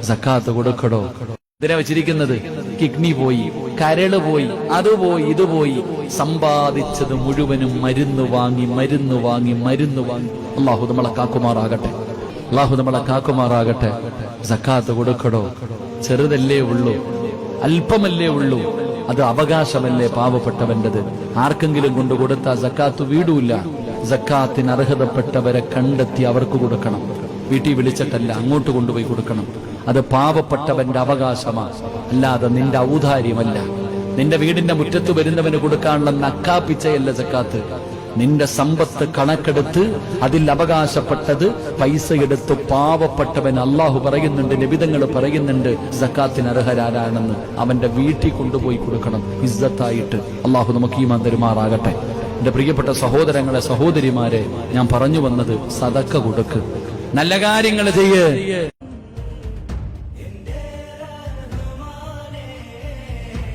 സക്കാത്ത് കൊടുക്കടോ. ഇതിനെ വെച്ചിരിക്കുന്നത് കിഡ്നി പോയി, കരള് പോയി, അതുപോയി, ഇതുപോയി, സമ്പാദിച്ചത് മുഴുവനും മരുന്ന് വാങ്ങി മരുന്ന് വാങ്ങി മരുന്ന് വാങ്ങി. അള്ളാഹു നമ്മളെ കാക്കുമാറാകട്ടെ, അള്ളാഹു നമ്മളെ കാക്കുമാറാകട്ടെ. സക്കാത്ത് കൊടുക്കടോ. ചെറുതല്ലേ ഉള്ളൂ, അല്പമല്ലേ ഉള്ളൂ, അത് അവകാശമല്ലേ പാവപ്പെട്ടവന്റേത്. ആർക്കെങ്കിലും കൊണ്ട് കൊടുത്താൽ സക്കാത്ത് വീടൂല്ല. സക്കാത്തിന് അർഹതപ്പെട്ടവരെ കണ്ടെത്തി അവർക്ക് കൊടുക്കണം. വീട്ടിൽ വിളിച്ചിട്ടല്ല, അങ്ങോട്ട് കൊണ്ടുപോയി കൊടുക്കണം. അത് പാവപ്പെട്ടവന്റെ അവകാശമാണ്, അല്ലാതെ നിന്റെ ഔദാര്യമല്ല. നിന്റെ വീടിന്റെ മുറ്റത്ത് വരുന്നവന് കൊടുക്കാനുള്ള നക്കാപ്പിച്ചയല്ല സക്കാത്ത്. നിന്റെ സമ്പത്ത് കണക്കെടുത്ത് അതിൽ അവകാശപ്പെട്ടത് പൈസ എടുത്ത് പാവപ്പെട്ടവൻ, അള്ളാഹു പറയുന്നുണ്ട്, നബിതങ്ങൾ പറയുന്നുണ്ട്, സക്കാത്തിന് അർഹരാരാണെന്ന് അവന്റെ വീട്ടിൽ കൊണ്ടുപോയി കൊടുക്കണം ഇസ്സത്തായിട്ട്. അള്ളാഹു നമുക്ക് ഈമാൻ തരുമാറാകട്ടെ. എന്റെ പ്രിയപ്പെട്ട സഹോദരങ്ങളെ, സഹോദരിമാരെ, ഞാൻ പറഞ്ഞു വന്നത് സദക്ക കൊടുക്ക്, നല്ല കാര്യങ്ങൾ ചെയ്യ്.